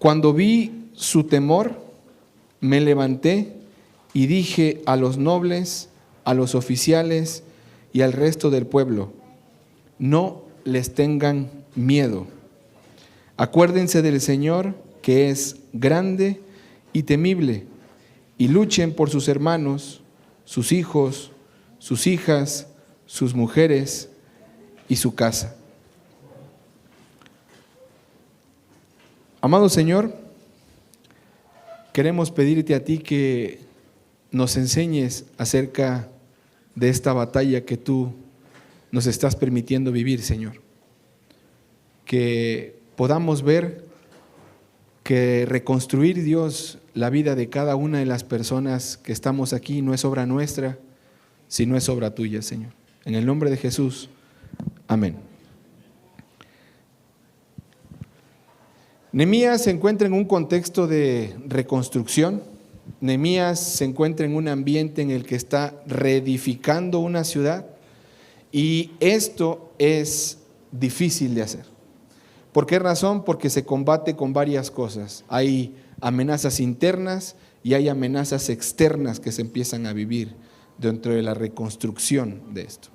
Cuando vi su temor, me levanté y dije a los nobles, a los oficiales y al resto del pueblo: no les tengan miedo. Acuérdense del Señor, que es grande y temible, y luchen por sus hermanos, sus hijos, sus hijas, sus mujeres y su casa. Amado Señor, queremos pedirte a ti que nos enseñes acerca de esta batalla que tú nos estás permitiendo vivir, Señor. Que podamos ver que reconstruir, Dios, la vida de cada una de las personas que estamos aquí no es obra nuestra, sino es obra tuya, Señor. En el nombre de Jesús, amén. Nehemías se encuentra en un contexto de reconstrucción. Nehemías se encuentra en un ambiente en el que está reedificando una ciudad, y esto es difícil de hacer. ¿Por qué razón? Porque se combate con varias cosas. Hay amenazas internas y hay amenazas externas que se empiezan a vivir dentro de la reconstrucción de esto.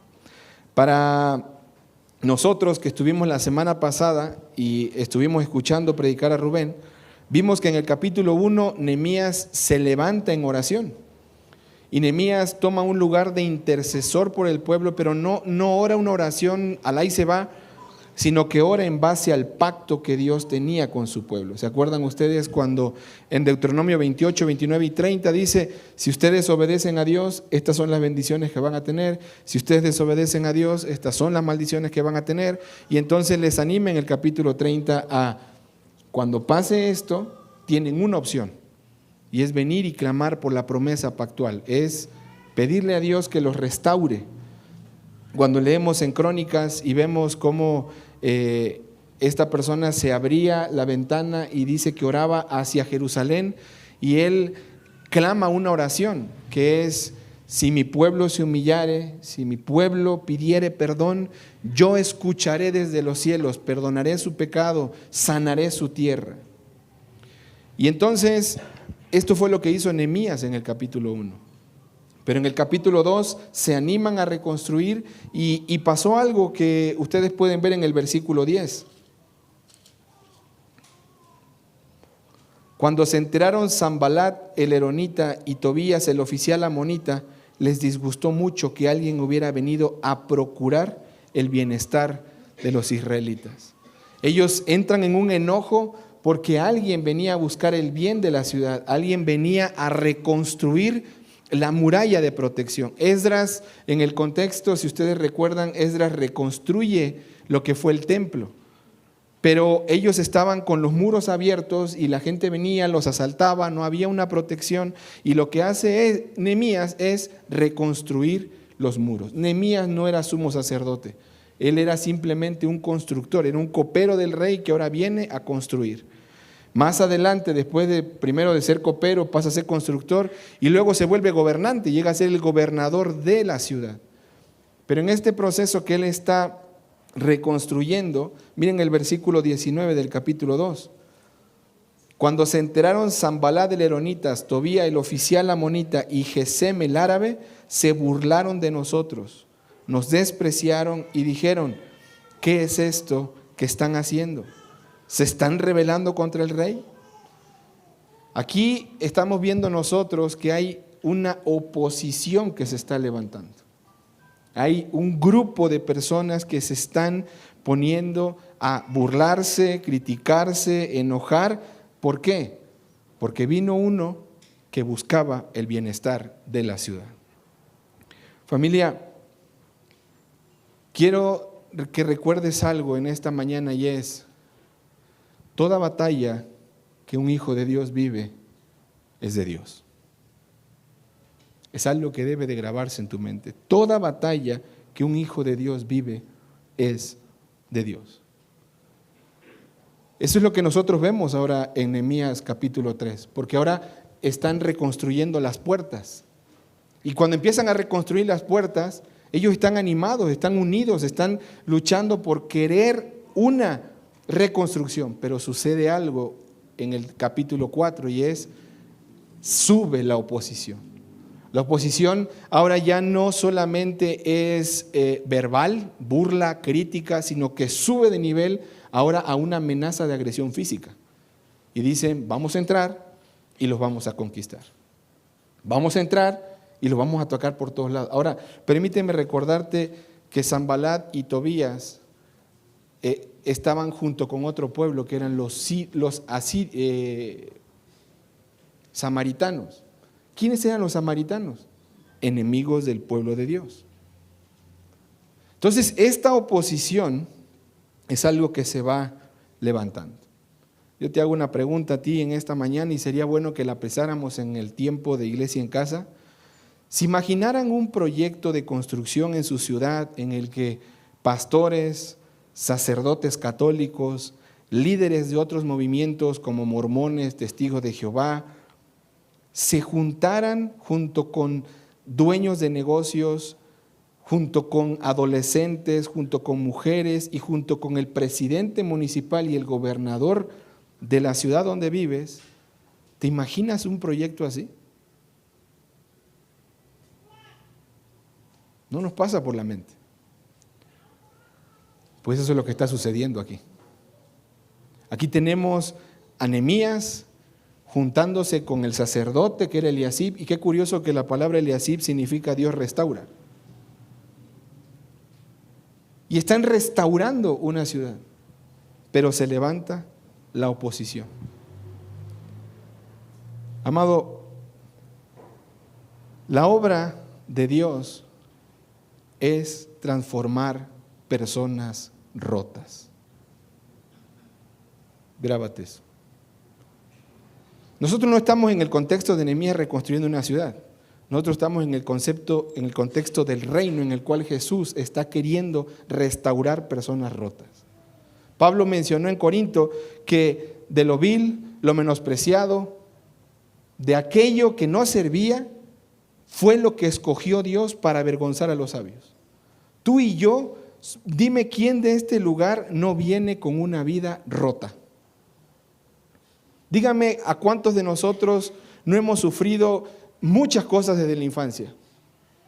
Para nosotros que estuvimos la semana pasada y estuvimos escuchando predicar a Rubén, vimos que en el capítulo 1 Nehemías se levanta en oración. Y Nehemías toma un lugar de intercesor por el pueblo, pero no ora una oración al ahí se va, sino que ora en base al pacto que Dios tenía con su pueblo. ¿Se acuerdan ustedes cuando en Deuteronomio 28, 29 y 30 dice: si ustedes obedecen a Dios, estas son las bendiciones que van a tener; si ustedes desobedecen a Dios, estas son las maldiciones que van a tener? Y entonces les anima en el capítulo 30 a, cuando pase esto, tienen una opción, y es venir y clamar por la promesa pactual, es pedirle a Dios que los restaure. Cuando leemos en Crónicas y vemos cómo esta persona se abría la ventana y dice que oraba hacia Jerusalén, y él clama una oración que es: si mi pueblo se humillare, si mi pueblo pidiere perdón, yo escucharé desde los cielos, perdonaré su pecado, sanaré su tierra. Y entonces esto fue lo que hizo Nehemías en el capítulo 1. Pero en el capítulo 2 se animan a reconstruir y pasó algo que ustedes pueden ver en el versículo 10. Cuando se enteraron Sanbalat el eronita y Tobías el oficial amonita, les disgustó mucho que alguien hubiera venido a procurar el bienestar de los israelitas. Ellos entran en un enojo porque alguien venía a buscar el bien de la ciudad, alguien venía a reconstruir la muralla de protección. Esdras, en el contexto, si ustedes recuerdan, Esdras reconstruye lo que fue el templo, pero ellos estaban con los muros abiertos y la gente venía, los asaltaba, no había una protección, y lo que hace Nehemías es reconstruir los muros. Nehemías no era sumo sacerdote, él era simplemente un constructor, era un copero del rey que ahora viene a construir. Más adelante, después de primero de ser copero, pasa a ser constructor y luego se vuelve gobernante, llega a ser el gobernador de la ciudad. Pero en este proceso que él está reconstruyendo, miren el versículo 19 del capítulo 2. Cuando se enteraron Sanbalat el eronita, Tobía el oficial amonita y Gesem el árabe, se burlaron de nosotros, nos despreciaron y dijeron: ¿qué es esto que están haciendo? ¿Se están rebelando contra el rey? Aquí estamos viendo nosotros que hay una oposición que se está levantando. Hay un grupo de personas que se están poniendo a burlarse, criticarse, enojar. ¿Por qué? Porque vino uno que buscaba el bienestar de la ciudad. Familia, quiero que recuerdes algo en esta mañana, y es: toda batalla que un hijo de Dios vive es de Dios. Es algo que debe de grabarse en tu mente. Toda batalla que un hijo de Dios vive es de Dios. Eso es lo que nosotros vemos ahora en Nehemías capítulo 3, porque ahora están reconstruyendo las puertas. Y cuando empiezan a reconstruir las puertas, ellos están animados, están unidos, están luchando por querer una reconstrucción, pero sucede algo en el capítulo 4, y es: sube la oposición. La oposición ahora ya no solamente es verbal, burla, crítica, sino que sube de nivel ahora a una amenaza de agresión física. Y dicen: vamos a entrar y los vamos a conquistar. Vamos a entrar y los vamos a tocar por todos lados. Ahora, permíteme recordarte que Sanbalat y Tobías estaban junto con otro pueblo que eran los samaritanos. ¿Quiénes eran los samaritanos? Enemigos del pueblo de Dios. Entonces, esta oposición es algo que se va levantando. Yo te hago una pregunta a ti en esta mañana, y sería bueno que la pensáramos en el tiempo de Iglesia en Casa. Si imaginaran un proyecto de construcción en su ciudad en el que pastores, sacerdotes católicos, líderes de otros movimientos como mormones, testigos de Jehová, se juntaran junto con dueños de negocios, junto con adolescentes, junto con mujeres y junto con el presidente municipal y el gobernador de la ciudad donde vives, ¿te imaginas un proyecto así? No nos pasa por la mente. Pues eso es lo que está sucediendo aquí. Aquí tenemos a Nehemías juntándose con el sacerdote que era Eliasib, y qué curioso que la palabra Eliasib significa Dios restaura. Y están restaurando una ciudad, pero se levanta la oposición. Amado, la obra de Dios es transformar personas rotas. Grábate eso. Nosotros no estamos en el contexto de Nehemías reconstruyendo una ciudad. Nosotros estamos en el contexto del reino en el cual Jesús está queriendo restaurar personas rotas. Pablo mencionó en Corinto que de lo vil, lo menospreciado, de aquello que no servía, fue lo que escogió Dios para avergonzar a los sabios. Tú y yo, dime quién de este lugar no viene con una vida rota. Dígame a cuántos de nosotros no hemos sufrido muchas cosas desde la infancia.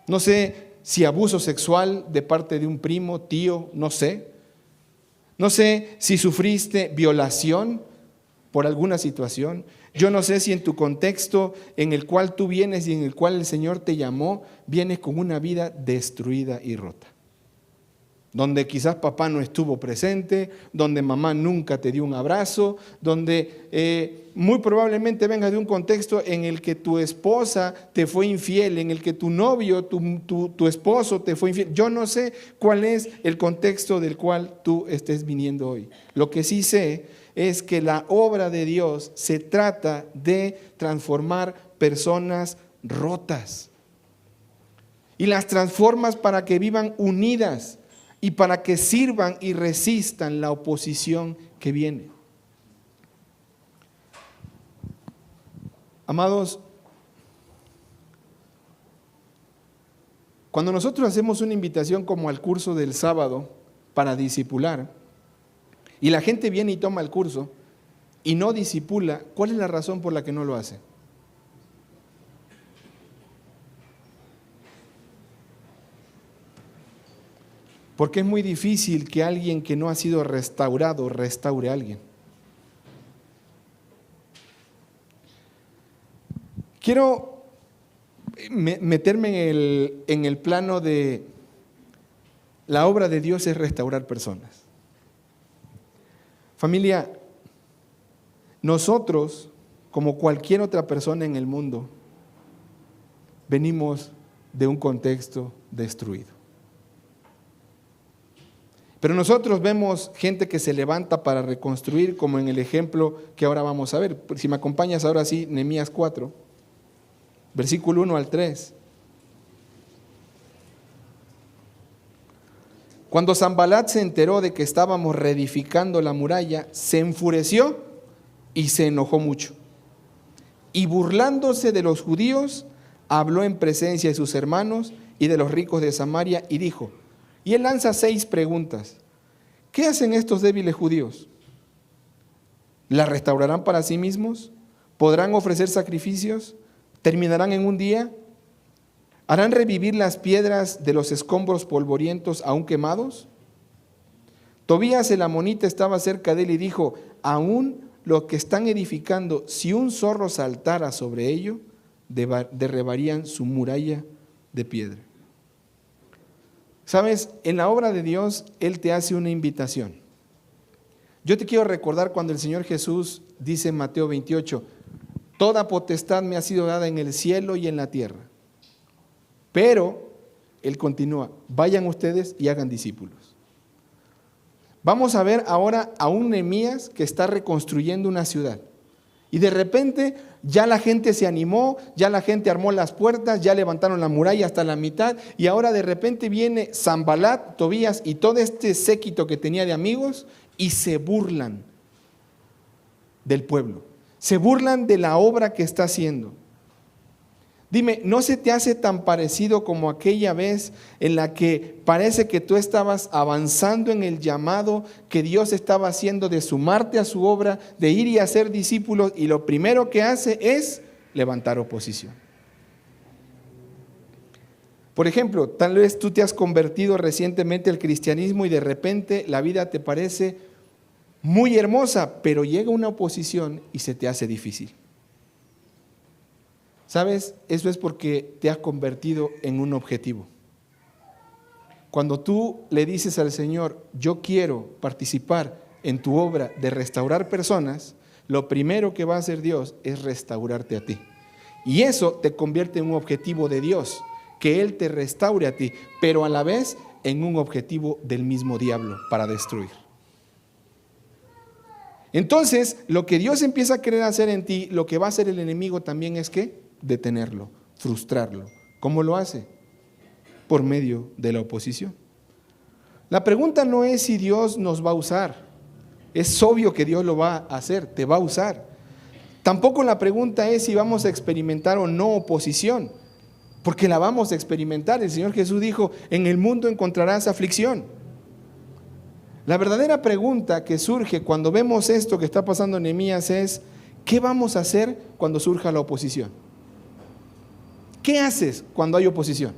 No sé si abuso sexual de parte de un primo, tío, no sé. No sé si sufriste violación por alguna situación. Yo no sé si en tu contexto en el cual tú vienes y en el cual el Señor te llamó, vienes con una vida destruida y rota. Donde quizás papá no estuvo presente, donde mamá nunca te dio un abrazo, donde muy probablemente vengas de un contexto en el que tu esposa te fue infiel, en el que tu novio, tu esposo te fue infiel. Yo no sé cuál es el contexto del cual tú estés viniendo hoy. Lo que sí sé es que la obra de Dios se trata de transformar personas rotas. Y las transformas para que vivan unidas y para que sirvan y resistan la oposición que viene. Amados, cuando nosotros hacemos una invitación como al curso del sábado para discipular, y la gente viene y toma el curso y no discipula, ¿cuál es la razón por la que no lo hace? Porque es muy difícil que alguien que no ha sido restaurado restaure a alguien. Quiero meterme en el plano de la obra de Dios es restaurar personas. Familia, nosotros, como cualquier otra persona en el mundo, venimos de un contexto destruido. Pero nosotros vemos gente que se levanta para reconstruir, como en el ejemplo que ahora vamos a ver. Si me acompañas ahora sí, Nehemías 4, versículo 1 al 3. Cuando Sanbalat se enteró de que estábamos reedificando la muralla, se enfureció y se enojó mucho. Y burlándose de los judíos, habló en presencia de sus hermanos y de los ricos de Samaria y dijo, y él lanza 6 preguntas. ¿Qué hacen estos débiles judíos? ¿La restaurarán para sí mismos? ¿Podrán ofrecer sacrificios? ¿Terminarán en un día? ¿Harán revivir las piedras de los escombros polvorientos aún quemados? Tobías el amonita estaba cerca de él y dijo: aún lo que están edificando, si un zorro saltara sobre ello, derribarían su muralla de piedra. ¿Sabes? En la obra de Dios, Él te hace una invitación. Yo te quiero recordar cuando el Señor Jesús dice en Mateo 28, toda potestad me ha sido dada en el cielo y en la tierra. Pero, Él continúa, vayan ustedes y hagan discípulos. Vamos a ver ahora a un Nehemías que está reconstruyendo una ciudad. Y de repente ya la gente se animó, ya la gente armó las puertas, ya levantaron la muralla hasta la mitad, y ahora de repente viene Sanbalat, Tobías y todo este séquito que tenía de amigos y se burlan del pueblo, se burlan de la obra que está haciendo. Dime, ¿no se te hace tan parecido como aquella vez en la que parece que tú estabas avanzando en el llamado que Dios estaba haciendo de sumarte a su obra, de ir y hacer discípulos, y lo primero que hace es levantar oposición? Por ejemplo, tal vez tú te has convertido recientemente al cristianismo y de repente la vida te parece muy hermosa, pero llega una oposición y se te hace difícil. ¿Sabes? Eso es porque te has convertido en un objetivo. Cuando tú le dices al Señor, yo quiero participar en tu obra de restaurar personas, lo primero que va a hacer Dios es restaurarte a ti. Y eso te convierte en un objetivo de Dios, que Él te restaure a ti, pero a la vez en un objetivo del mismo diablo para destruir. Entonces, lo que Dios empieza a querer hacer en ti, lo que va a hacer el enemigo también es ¿qué? Detenerlo, frustrarlo. ¿Cómo lo hace? Por medio de la oposición. La pregunta no es si Dios nos va a usar. Es obvio que Dios lo va a hacer, te va a usar. Tampoco la pregunta es si vamos a experimentar o no oposición, porque la vamos a experimentar. El Señor Jesús dijo, en el mundo encontrarás aflicción. La verdadera pregunta que surge cuando vemos esto que está pasando en Nehemías es, ¿qué vamos a hacer cuando surja la oposición? ¿Qué haces cuando hay oposición?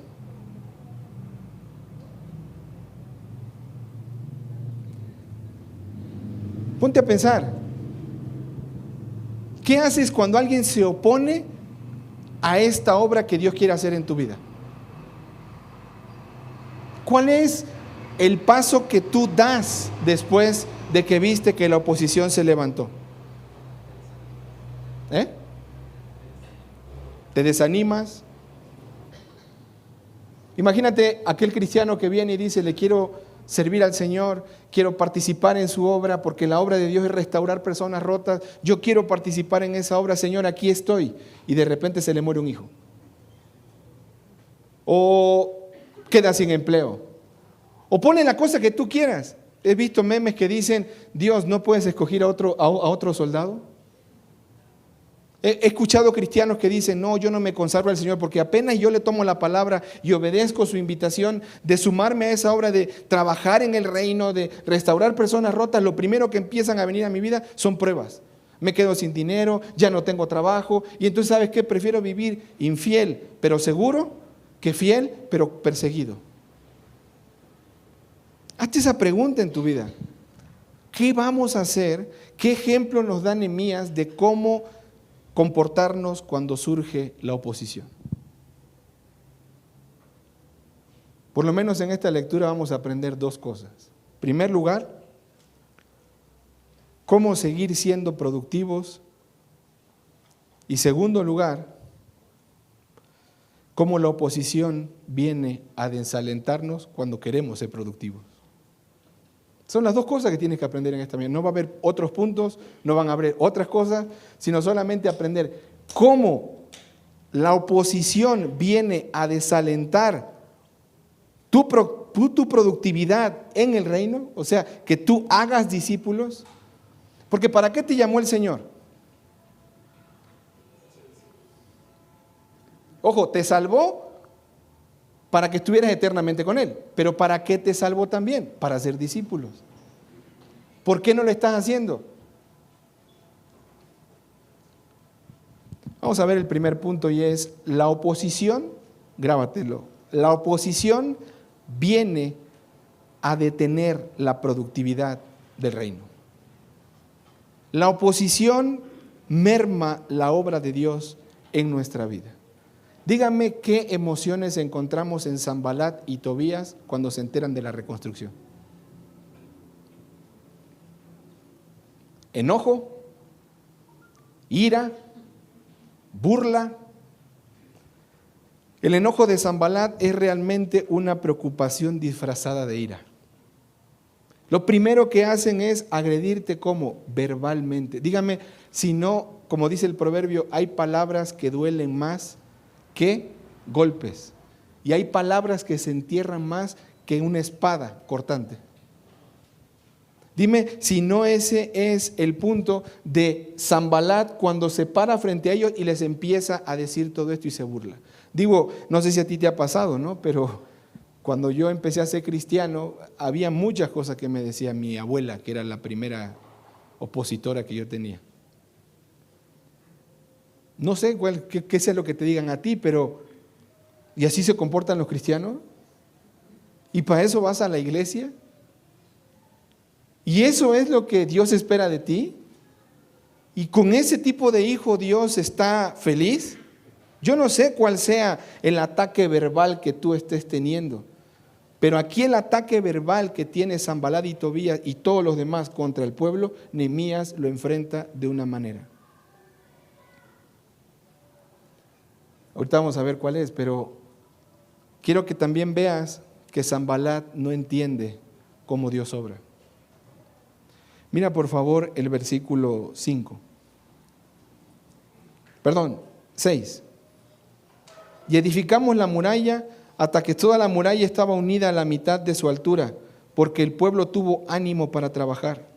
Ponte a pensar. ¿Qué haces cuando alguien se opone a esta obra que Dios quiere hacer en tu vida? ¿Cuál es el paso que tú das después de que viste que la oposición se levantó? ¿Te desanimas? Imagínate aquel cristiano que viene y dice, le quiero servir al Señor, quiero participar en su obra, porque la obra de Dios es restaurar personas rotas, yo quiero participar en esa obra, Señor, aquí estoy, y de repente se le muere un hijo. O queda sin empleo. O pone la cosa que tú quieras. He visto memes que dicen, Dios, ¿no puedes escoger a otro soldado? He escuchado cristianos que dicen, no, yo no me consagro al Señor porque apenas yo le tomo la palabra y obedezco su invitación de sumarme a esa obra de trabajar en el reino, de restaurar personas rotas, lo primero que empiezan a venir a mi vida son pruebas. Me quedo sin dinero, ya no tengo trabajo y entonces, ¿sabes qué? Prefiero vivir infiel, pero seguro, que fiel, pero perseguido. Hazte esa pregunta en tu vida. ¿Qué vamos a hacer? ¿Qué ejemplo nos da Nehemías de cómo comportarnos cuando surge la oposición? Por lo menos en esta lectura vamos a aprender dos cosas. En primer lugar, cómo seguir siendo productivos. Y segundo lugar, cómo la oposición viene a desalentarnos cuando queremos ser productivos. Son las dos cosas que tienes que aprender en esta mañana. No va a haber otros puntos, no van a haber otras cosas, sino solamente aprender cómo la oposición viene a desalentar tu productividad en el reino, o sea, que tú hagas discípulos. Porque ¿para qué te llamó el Señor? Ojo, te salvó para que estuvieras eternamente con Él. Pero ¿para qué te salvó también? Para ser discípulos. ¿Por qué no lo estás haciendo? Vamos a ver el primer punto y es la oposición, grábatelo, la oposición viene a detener la productividad del reino. La oposición merma la obra de Dios en nuestra vida. Díganme qué emociones encontramos en Sanbalat y Tobías cuando se enteran de la reconstrucción. Enojo, ira, burla. El enojo de Sanbalat es realmente una preocupación disfrazada de ira. Lo primero que hacen es agredirte como verbalmente. Dígame, si no, como dice el proverbio, hay palabras que duelen más que golpes. Y hay palabras que se entierran más que una espada cortante. Dime si no ese es el punto de Sanbalat cuando se para frente a ellos y les empieza a decir todo esto y se burla. Digo, no sé si a ti te ha pasado, ¿no? Pero cuando yo empecé a ser cristiano, había muchas cosas que me decía mi abuela, que era la primera opositora que yo tenía. No sé qué es lo que te digan a ti, pero ¿y así se comportan los cristianos? ¿Y para eso vas a la iglesia? ¿Y eso es lo que Dios espera de ti? ¿Y con ese tipo de hijo Dios está feliz? Yo no sé cuál sea el ataque verbal que tú estés teniendo, pero aquí el ataque verbal que tiene Sanbalat y Tobías y todos los demás contra el pueblo, Nehemías lo enfrenta de una manera. Ahorita vamos a ver cuál es, pero quiero que también veas que Sanbalat no entiende cómo Dios obra. Mira por favor el versículo 6. Y edificamos la muralla hasta que toda la muralla estaba unida a la mitad de su altura, porque el pueblo tuvo ánimo para trabajar.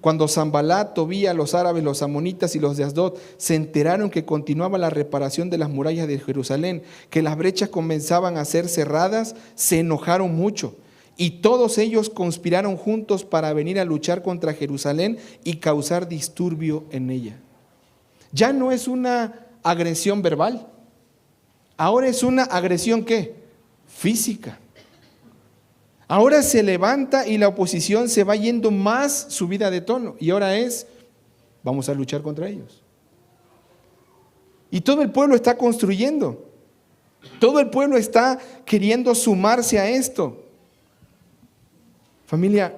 Cuando Sanbalat, Tobías, los árabes, los amonitas y los de Asdod se enteraron que continuaba la reparación de las murallas de Jerusalén, que las brechas comenzaban a ser cerradas, se enojaron mucho. Y todos ellos conspiraron juntos para venir a luchar contra Jerusalén y causar disturbio en ella. Ya no es una agresión verbal, ahora es una agresión ¿qué? Física. Ahora se levanta y la oposición se va yendo más subida de tono y ahora vamos a luchar contra ellos. Y todo el pueblo está construyendo, todo el pueblo está queriendo sumarse a esto. Familia,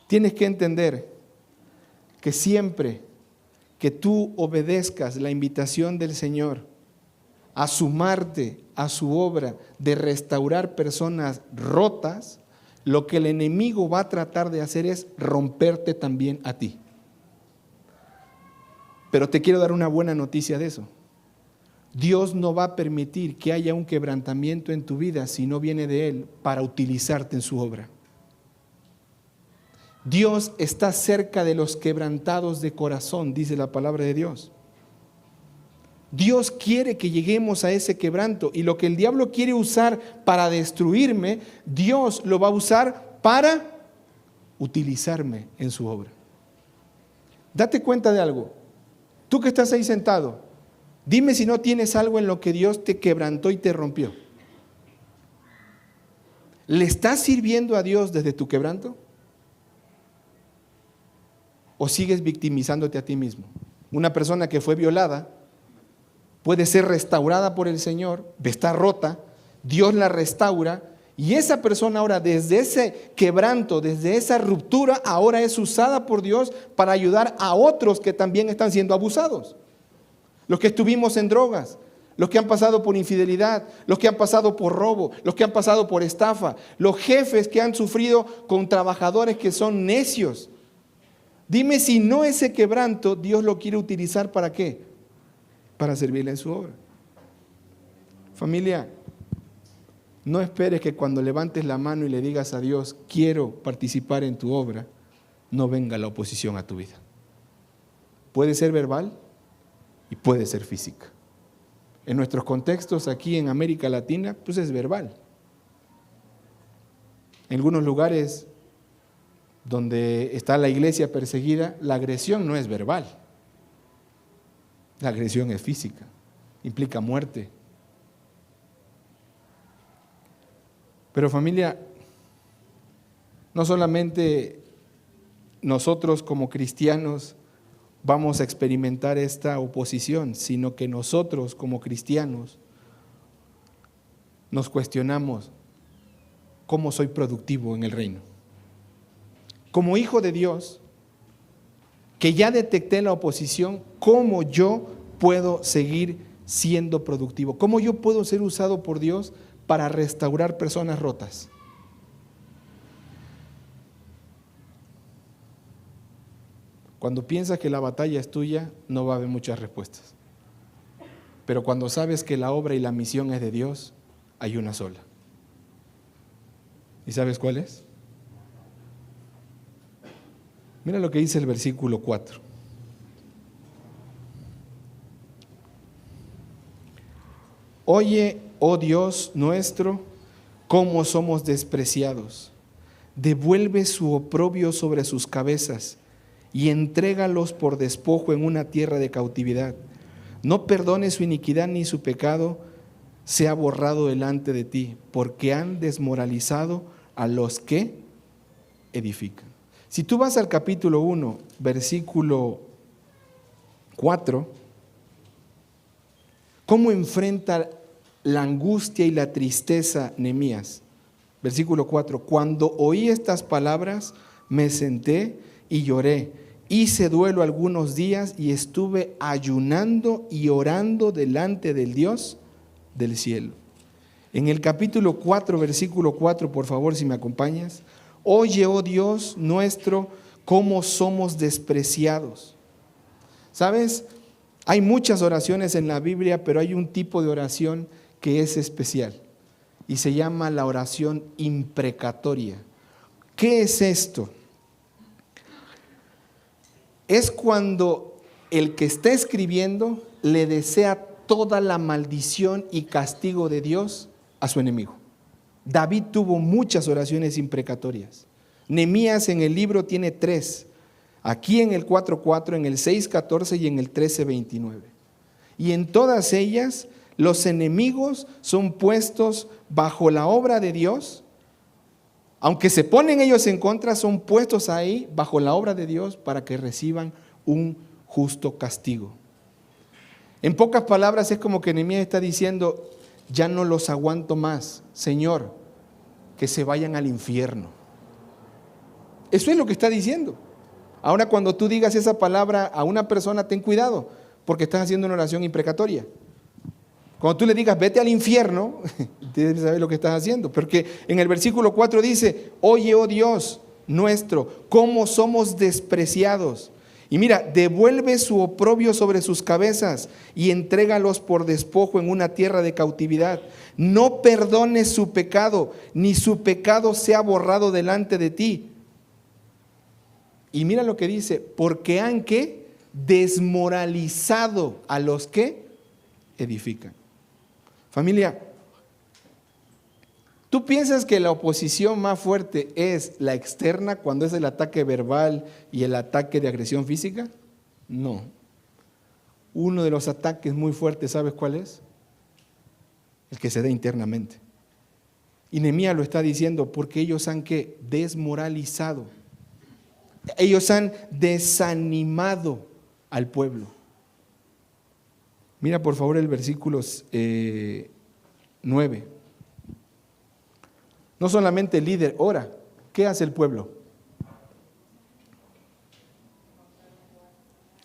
tienes que entender que siempre que tú obedezcas la invitación del Señor a sumarte a su obra de restaurar personas rotas, lo que el enemigo va a tratar de hacer es romperte también a ti. Pero te quiero dar una buena noticia de eso. Dios no va a permitir que haya un quebrantamiento en tu vida si no viene de Él para utilizarte en su obra. Dios está cerca de los quebrantados de corazón, dice la palabra de Dios. Dios quiere que lleguemos a ese quebranto y lo que el diablo quiere usar para destruirme, Dios lo va a usar para utilizarme en su obra. Date cuenta de algo. Tú que estás ahí sentado, dime si no tienes algo en lo que Dios te quebrantó y te rompió. ¿Le estás sirviendo a Dios desde tu quebranto? ¿O sigues victimizándote a ti mismo? Una persona que fue violada puede ser restaurada por el Señor, está rota, Dios la restaura y esa persona ahora desde ese quebranto, desde esa ruptura, ahora es usada por Dios para ayudar a otros que también están siendo abusados. Los que estuvimos en drogas, los que han pasado por infidelidad, los que han pasado por robo, los que han pasado por estafa, los jefes que han sufrido con trabajadores que son necios. Dime si no ese quebranto Dios lo quiere utilizar ¿para qué? Para servirle en su obra. Familia, no esperes que cuando levantes la mano y le digas a Dios, quiero participar en tu obra, no venga la oposición a tu vida. Puede ser verbal y puede ser física. En nuestros contextos aquí en América Latina, pues es verbal. En algunos lugares donde está la iglesia perseguida, la agresión no es verbal. La agresión es física, implica muerte. Pero familia, no solamente nosotros como cristianos vamos a experimentar esta oposición, sino que nosotros como cristianos nos cuestionamos cómo soy productivo en el reino. Como hijo de Dios, que ya detecté la oposición, ¿cómo yo puedo seguir siendo productivo? ¿Cómo yo puedo ser usado por Dios para restaurar personas rotas? Cuando piensas que la batalla es tuya, no va a haber muchas respuestas. Pero cuando sabes que la obra y la misión es de Dios, hay una sola. ¿Y sabes cuál es? Mira lo que dice el versículo 4. Oye, oh Dios nuestro, cómo somos despreciados. Devuelve su oprobio sobre sus cabezas y entrégalos por despojo en una tierra de cautividad. No perdones su iniquidad ni su pecado sea borrado delante de ti, porque han desmoralizado a los que edifican. Si tú vas al capítulo 1, versículo 4, ¿cómo enfrenta la angustia y la tristeza Nehemías? Versículo 4, cuando oí estas palabras, me senté y lloré. Hice duelo algunos días y estuve ayunando y orando delante del Dios del cielo. En el capítulo 4, versículo 4, por favor, si me acompañas. Oye, oh Dios nuestro, cómo somos despreciados. ¿Sabes? Hay muchas oraciones en la Biblia, pero hay un tipo de oración que es especial y se llama la oración imprecatoria. ¿Qué es esto? Es cuando el que está escribiendo le desea toda la maldición y castigo de Dios a su enemigo. David tuvo muchas oraciones imprecatorias. Nehemías en el libro tiene 3. Aquí en el 4:4, en el 6:14 y en el 13:29. Y en todas ellas los enemigos son puestos bajo la obra de Dios. Aunque se ponen ellos en contra, son puestos ahí bajo la obra de Dios para que reciban un justo castigo. En pocas palabras es como que Nehemías está diciendo, ya no los aguanto más, Señor, que se vayan al infierno. Eso es lo que está diciendo. Ahora cuando tú digas esa palabra a una persona, ten cuidado, porque estás haciendo una oración imprecatoria. Cuando tú le digas, vete al infierno, debes saber lo que estás haciendo. Porque en el versículo 4 dice, oye, oh Dios nuestro, cómo somos despreciados. Y mira, devuelve su oprobio sobre sus cabezas y entrégalos por despojo en una tierra de cautividad. No perdones su pecado, ni su pecado sea borrado delante de ti. Y mira lo que dice, porque han ¿qué? Desmoralizado a los que edifican. Familia, ¿tú piensas que la oposición más fuerte es la externa cuando es el ataque verbal y el ataque de agresión física? No. Uno de los ataques muy fuertes, ¿sabes cuál es? El que se da internamente. Y Nehemías lo está diciendo porque ellos han ¿qué? Desmoralizado. Ellos han desanimado al pueblo. Mira por favor el versículo 9. No solamente el líder ora, ¿qué hace el pueblo?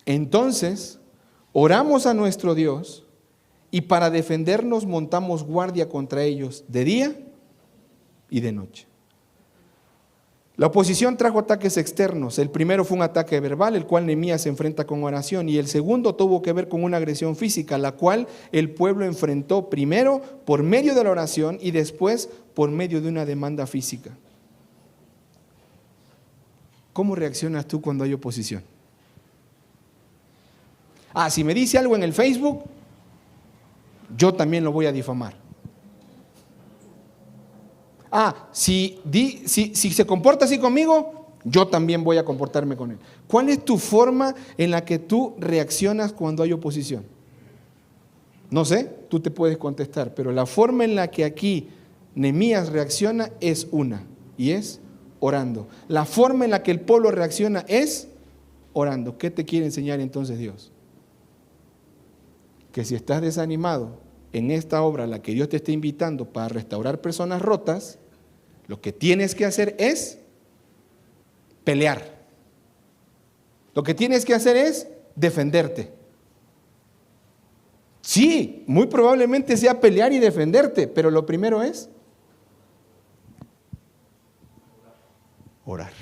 Entonces, oramos a nuestro Dios y para defendernos montamos guardia contra ellos de día y de noche. La oposición trajo ataques externos. El primero fue un ataque verbal, el cual Nehemías se enfrenta con oración, y el segundo tuvo que ver con una agresión física, la cual el pueblo enfrentó primero por medio de la oración y después por medio de una demanda física. ¿Cómo reaccionas tú cuando hay oposición? Si me dice algo en el Facebook, yo también lo voy a difamar. Si se comporta así conmigo, yo también voy a comportarme con él. ¿Cuál es tu forma en la que tú reaccionas cuando hay oposición? No sé, tú te puedes contestar, pero la forma en la que aquí Nehemías reacciona es una, y es orando. La forma en la que el pueblo reacciona es orando. ¿Qué te quiere enseñar entonces Dios? Que si estás desanimado en esta obra a la que Dios te está invitando para restaurar personas rotas, lo que tienes que hacer es pelear. Lo que tienes que hacer es defenderte. Sí, muy probablemente sea pelear y defenderte, pero lo primero es orar.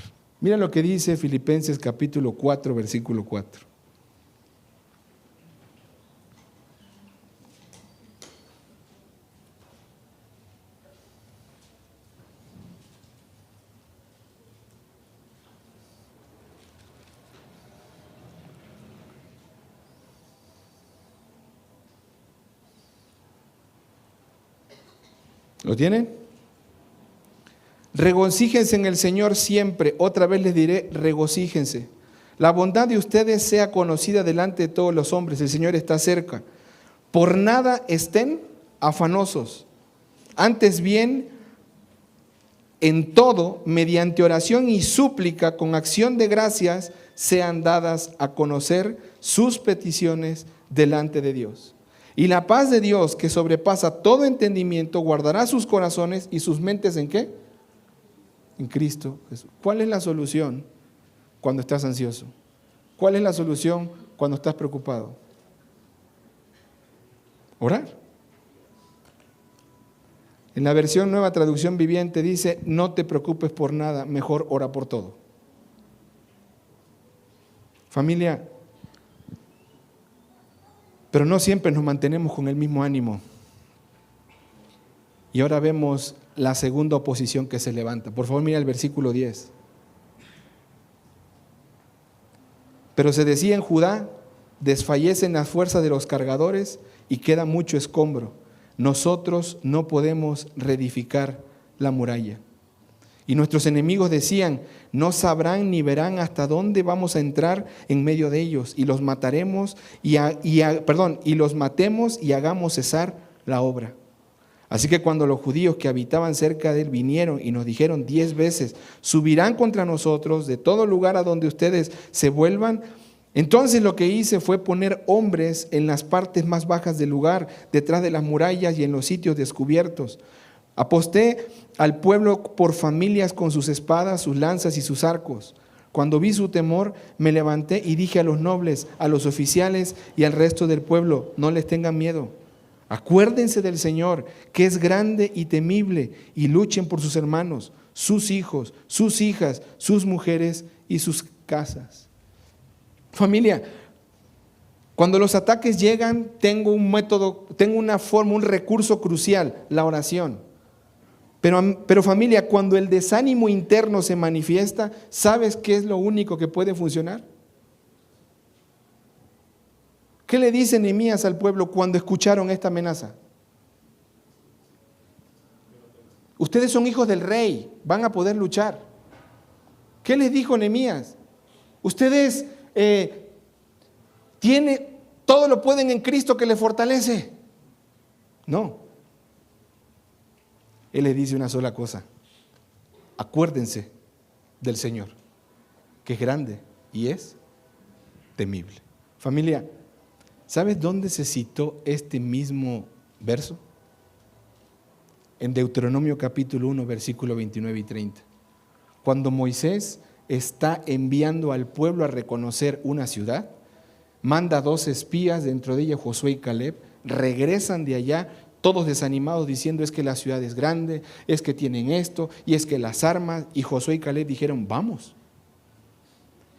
Mira lo que dice Filipenses capítulo 4, versículo 4. ¿Lo tienen? Regocíjense en el Señor siempre. Otra vez les diré, regocíjense. La bondad de ustedes sea conocida delante de todos los hombres. El Señor está cerca. Por nada estén afanosos. Antes bien, en todo, mediante oración y súplica, con acción de gracias, sean dadas a conocer sus peticiones delante de Dios. Y la paz de Dios, que sobrepasa todo entendimiento, guardará sus corazones y sus mentes ¿en qué? En Cristo Jesús. ¿Cuál es la solución cuando estás ansioso? ¿Cuál es la solución cuando estás preocupado? Orar. En la versión Nueva Traducción Viviente dice, no te preocupes por nada, mejor ora por todo. Familia, pero no siempre nos mantenemos con el mismo ánimo. Y ahora vemos la segunda oposición que se levanta. Por favor, mira el versículo 10. Pero se decía en Judá, desfallecen las fuerzas de los cargadores y queda mucho escombro. Nosotros no podemos reedificar la muralla. Y nuestros enemigos decían, no sabrán ni verán hasta dónde vamos a entrar en medio de ellos, y los mataremos y los matemos y hagamos cesar la obra. Así que cuando los judíos que habitaban cerca de él vinieron y nos dijeron 10 veces, subirán contra nosotros de todo lugar a donde ustedes se vuelvan, entonces lo que hice fue poner hombres en las partes más bajas del lugar, detrás de las murallas y en los sitios descubiertos. Aposté al pueblo por familias con sus espadas, sus lanzas y sus arcos. Cuando vi su temor, me levanté y dije a los nobles, a los oficiales y al resto del pueblo, no les tengan miedo. Acuérdense del Señor, que es grande y temible, y luchen por sus hermanos, sus hijos, sus hijas, sus mujeres y sus casas. Familia, cuando los ataques llegan, tengo un método, tengo una forma, un recurso crucial, la oración. Pero familia, cuando el desánimo interno se manifiesta, ¿sabes qué es lo único que puede funcionar? ¿Qué le dice Nehemías al pueblo cuando escucharon esta amenaza? Ustedes son hijos del rey, van a poder luchar. ¿Qué les dijo Nehemías? Ustedes todo lo pueden en Cristo que les fortalece. No. Él les dice una sola cosa: acuérdense del Señor, que es grande y es temible. Familia, ¿sabes dónde se citó este mismo verso? En Deuteronomio capítulo 1, versículo 29 y 30. Cuando Moisés está enviando al pueblo a reconocer una ciudad, manda 2 espías, dentro de ellas Josué y Caleb, regresan de allá todos desanimados diciendo es que la ciudad es grande, es que tienen esto y es que las armas, y Josué y Caleb dijeron vamos.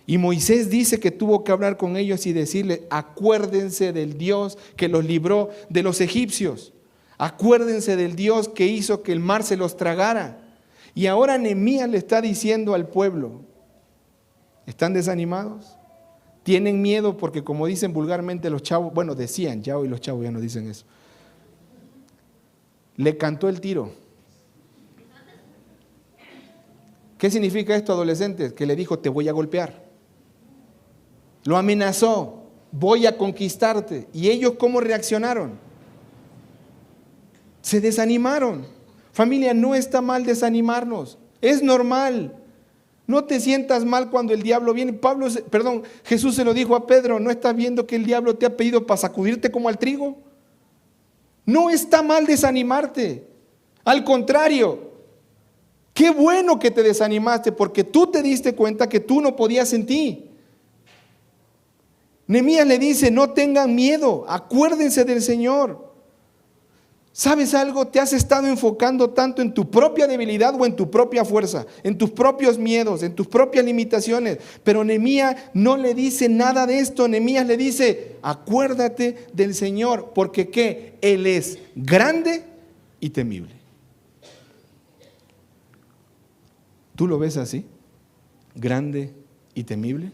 Y Moisés dice que tuvo que hablar con ellos y decirles, acuérdense del Dios que los libró de los egipcios, acuérdense del Dios que hizo que el mar se los tragara. Y ahora Nehemías le está diciendo al pueblo, ¿están desanimados? ¿Tienen miedo? Porque como dicen vulgarmente los chavos, bueno, decían, ya hoy los chavos ya no dicen eso. Le cantó el tiro. ¿Qué significa esto, adolescentes? Que le dijo, te voy a golpear. Lo amenazó, voy a conquistarte. ¿Y ellos cómo reaccionaron? Se desanimaron. Familia, no está mal desanimarnos, es normal. No te sientas mal cuando el diablo viene. Jesús se lo dijo a Pedro, ¿no estás viendo que el diablo te ha pedido para sacudirte como al trigo? No está mal desanimarte. Al contrario, qué bueno que te desanimaste porque tú te diste cuenta que tú no podías en ti. Nehemías le dice, no tengan miedo, acuérdense del Señor. ¿Sabes algo? Te has estado enfocando tanto en tu propia debilidad o en tu propia fuerza, en tus propios miedos, en tus propias limitaciones. Pero Nehemías no le dice nada de esto. Nehemías le dice, acuérdate del Señor, porque ¿qué? Él es grande y temible. ¿Tú lo ves así? ¿Grande y temible?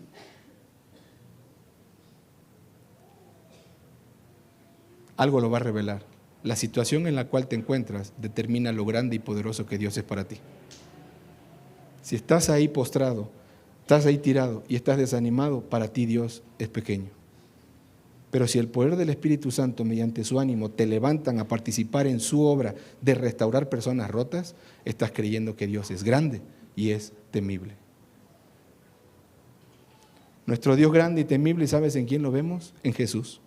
Algo lo va a revelar. La situación en la cual te encuentras determina lo grande y poderoso que Dios es para ti. Si estás ahí postrado, estás ahí tirado y estás desanimado, para ti Dios es pequeño. Pero si el poder del Espíritu Santo mediante su ánimo te levantan a participar en su obra de restaurar personas rotas, estás creyendo que Dios es grande y es temible. Nuestro Dios grande y temible, ¿sabes en quién lo vemos? En Jesús.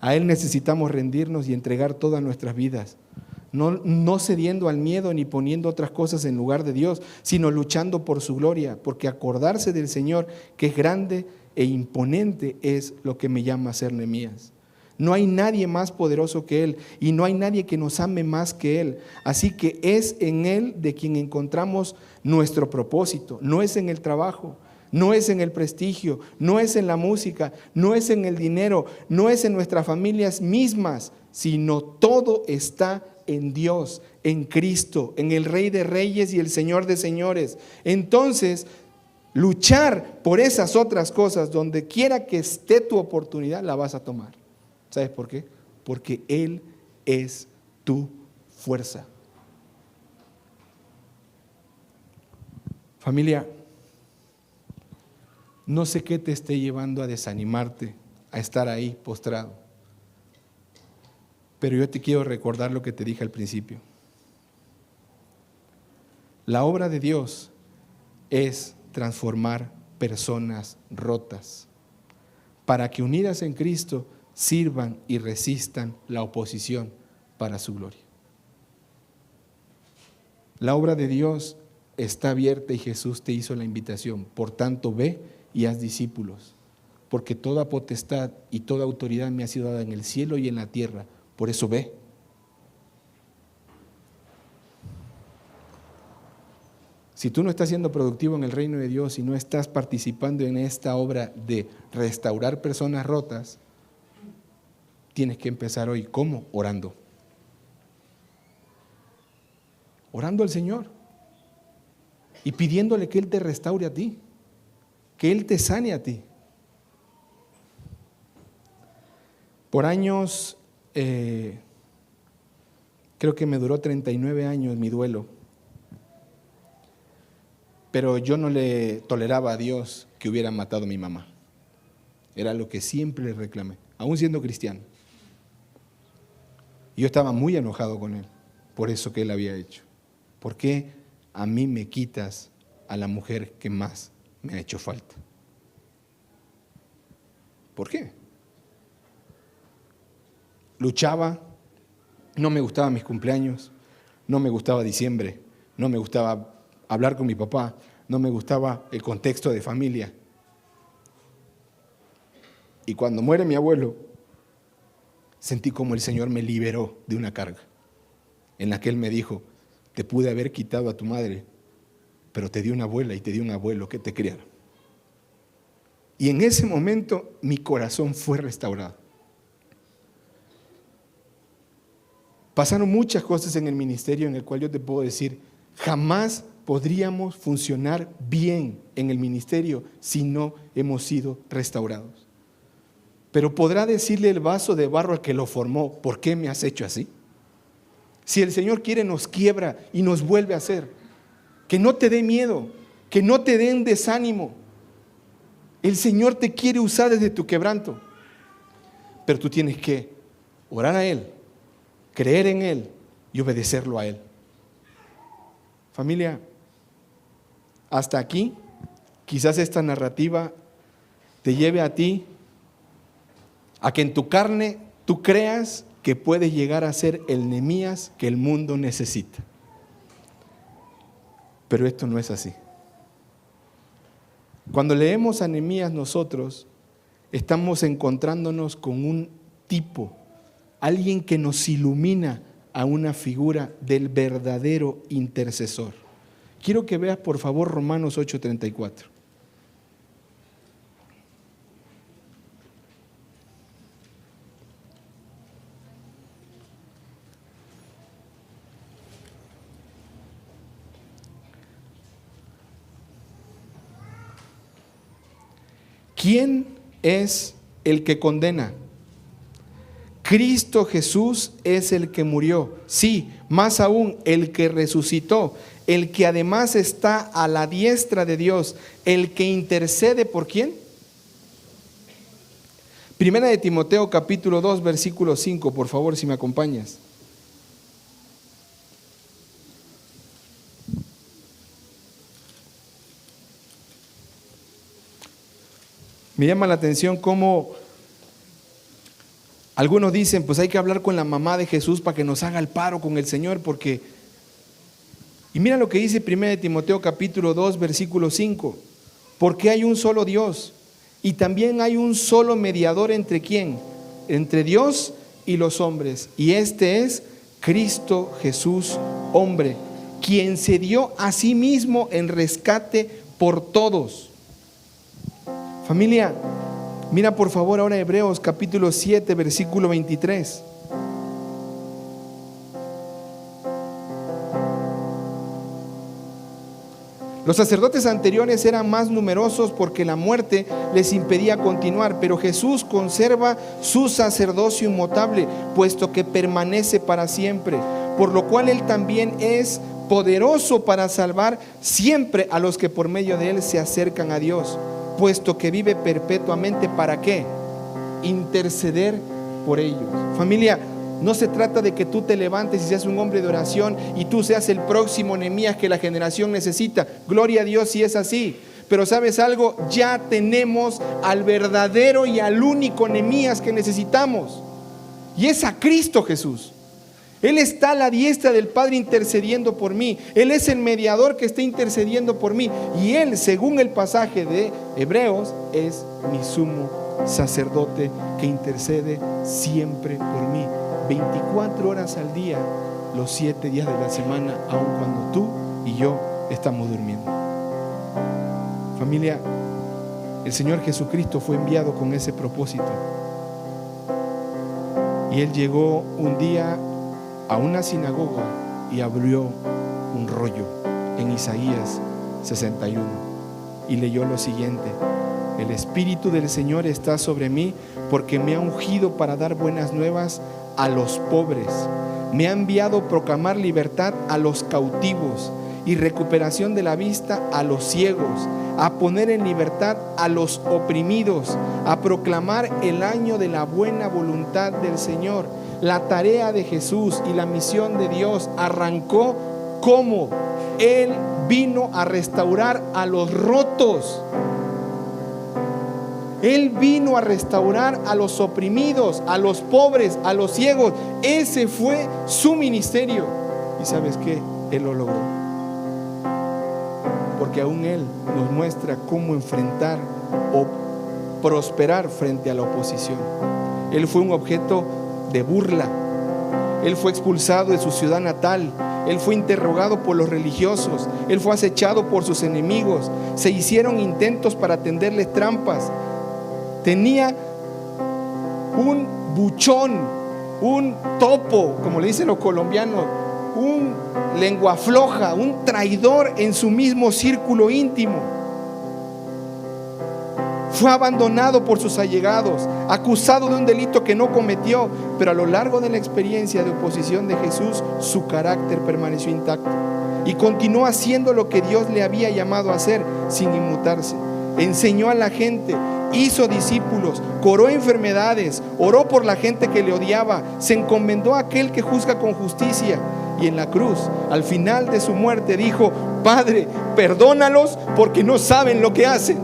A Él necesitamos rendirnos y entregar todas nuestras vidas, no cediendo al miedo ni poniendo otras cosas en lugar de Dios, sino luchando por su gloria, porque acordarse del Señor, que es grande e imponente, es lo que me llama a ser Nehemías. No hay nadie más poderoso que Él y no hay nadie que nos ame más que Él. Así que es en Él de quien encontramos nuestro propósito, no es en el trabajo. No es en el prestigio, no es en la música, no es en el dinero, no es en nuestras familias mismas, sino todo está en Dios, en Cristo, en el Rey de Reyes y el Señor de Señores. Entonces, luchar por esas otras cosas, donde quiera que esté tu oportunidad, la vas a tomar. ¿Sabes por qué? Porque Él es tu fuerza. Familia, no sé qué te esté llevando a desanimarte, a estar ahí postrado. Pero yo te quiero recordar lo que te dije al principio. La obra de Dios es transformar personas rotas para que unidas en Cristo sirvan y resistan la oposición para su gloria. La obra de Dios está abierta y Jesús te hizo la invitación. Por tanto, ve y haz discípulos, porque toda potestad y toda autoridad me ha sido dada en el cielo y en la tierra. Por eso ve. Si tú no estás siendo productivo en el reino de Dios y no estás participando en esta obra de restaurar personas rotas, tienes que empezar hoy. ¿Cómo? Orando. Orando al Señor y pidiéndole que Él te restaure a ti, que Él te sane a ti. Por años, creo que me duró 39 años mi duelo, pero yo no le toleraba a Dios que hubiera matado a mi mamá. Era lo que siempre le reclamé, aún siendo cristiano. Yo estaba muy enojado con Él por eso que Él había hecho. ¿Por qué a mí me quitas a la mujer que más me ha hecho falta? ¿Por qué? Luchaba, no me gustaban mis cumpleaños, no me gustaba diciembre, no me gustaba hablar con mi papá, no me gustaba el contexto de familia. Y cuando muere mi abuelo, sentí como el Señor me liberó de una carga, en la que Él me dijo, te pude haber quitado a tu madre, pero te di una abuela y te di un abuelo que te criaron. Y en ese momento mi corazón fue restaurado. Pasaron muchas cosas en el ministerio en el cual yo te puedo decir, jamás podríamos funcionar bien en el ministerio si no hemos sido restaurados. Pero podrá decirle el vaso de barro al que lo formó, ¿por qué me has hecho así? Si el Señor quiere, nos quiebra y nos vuelve a hacer. que no te dé miedo, que no te den desánimo. El Señor te quiere usar desde tu quebranto, pero tú tienes que orar a Él, creer en Él y obedecerlo a Él. Familia, hasta aquí, quizás esta narrativa te lleve a ti a que en tu carne tú creas que puedes llegar a ser el Nehemías que el mundo necesita. Pero esto no es así. Cuando leemos a Nehemías nosotros, estamos encontrándonos con un tipo, alguien que nos ilumina a una figura del verdadero intercesor. Quiero que veas por favor Romanos 8:34. ¿Quién es el que condena? Cristo Jesús es el que murió. Sí, más aún, el que resucitó, el que además está a la diestra de Dios, el que intercede ¿por quién? Primera de Timoteo capítulo 2, versículo 5, por favor, si me acompañas. Me llama la atención cómo algunos dicen, pues hay que hablar con la mamá de Jesús para que nos haga el paro con el Señor, porque... Y mira lo que dice 1 Timoteo capítulo 2, versículo 5. Porque hay un solo Dios y también hay un solo mediador entre ¿quién? Entre Dios y los hombres. Y este es Cristo Jesús, hombre, quien se dio a sí mismo en rescate por todos. Familia, mira por favor ahora Hebreos capítulo 7, versículo 23. Los sacerdotes anteriores eran más numerosos porque la muerte les impedía continuar, pero Jesús conserva su sacerdocio inmutable, puesto que permanece para siempre, por lo cual Él también es poderoso para salvar siempre a los que por medio de Él se acercan a Dios, puesto que vive perpetuamente. ¿Para qué? Interceder por ellos. Familia, no se trata de que tú te levantes y seas un hombre de oración y tú seas el próximo Nehemías que la generación necesita. Gloria a Dios si es así. Pero ¿sabes algo? Ya tenemos al verdadero y al único Nehemías que necesitamos. Y es a Cristo Jesús. Él está a la diestra del Padre intercediendo por mí. Él es el mediador que está intercediendo por mí. Y Él, según el pasaje de Hebreos, es mi sumo sacerdote que intercede siempre por mí. 24 horas al día, los 7 días de la semana, aun cuando tú y yo estamos durmiendo. Familia, el Señor Jesucristo fue enviado con ese propósito. Y Él llegó un día a una sinagoga y abrió un rollo en Isaías 61 y leyó lo siguiente: el Espíritu del Señor está sobre mí porque me ha ungido para dar buenas nuevas a los pobres, me ha enviado a proclamar libertad a los cautivos y recuperación de la vista a los ciegos, a poner en libertad a los oprimidos, a proclamar el año de la buena voluntad del Señor. La tarea de Jesús y la misión de Dios arrancó como Él vino a restaurar a los rotos. Él vino a restaurar a los oprimidos, a los pobres, a los ciegos. Ese fue su ministerio. ¿Y sabes qué? Él lo logró. Porque aún Él nos muestra cómo enfrentar o prosperar frente a la oposición. Él fue un objeto de burla. Él fue expulsado de su ciudad natal. Él fue interrogado por los religiosos. Él fue acechado por sus enemigos. Se hicieron intentos para tenderle trampas. Tenía un buchón, un topo, como le dicen los colombianos, un lengua floja, un traidor en su mismo círculo íntimo. Fue abandonado por sus allegados, acusado de un delito que no cometió, pero a lo largo de la experiencia de oposición de Jesús, su carácter permaneció intacto. y continuó haciendo lo que Dios le había llamado a hacer sin inmutarse. Enseñó a la gente, hizo discípulos, curó enfermedades, oró por la gente que le odiaba, se encomendó a aquel que juzga con justicia. Y en la cruz, al final de su muerte, dijo: Padre, perdónalos porque no saben lo que hacen.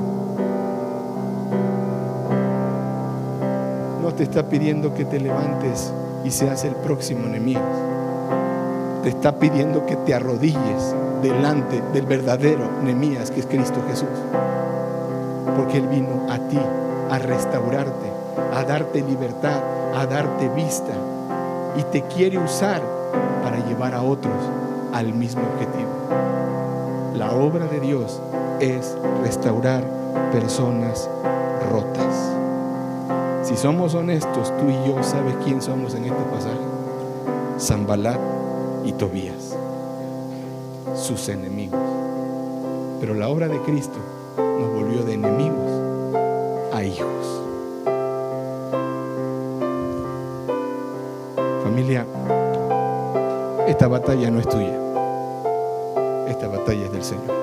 No te está pidiendo que te levantes y seas el próximo Nehemías. Te está pidiendo que te arrodilles delante del verdadero Nehemías, que es Cristo Jesús. Porque Él vino a ti a restaurarte, a darte libertad, a darte vista, y te quiere usar para llevar a otros al mismo objetivo. La obra de Dios es restaurar personas rotas. Si somos honestos, tú y yo, ¿sabes quién somos en este pasaje? Sanbalat y Tobías, sus enemigos. Pero la obra de Cristo nos volvió de enemigos a hijos. Familia, esta batalla no es tuya. Esta batalla es del Señor.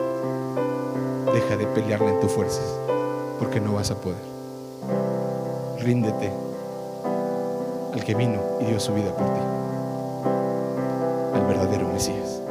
Deja de pelearla en tus fuerzas, porque no vas a poder. Ríndete al que vino y dio su vida por ti, al verdadero Mesías.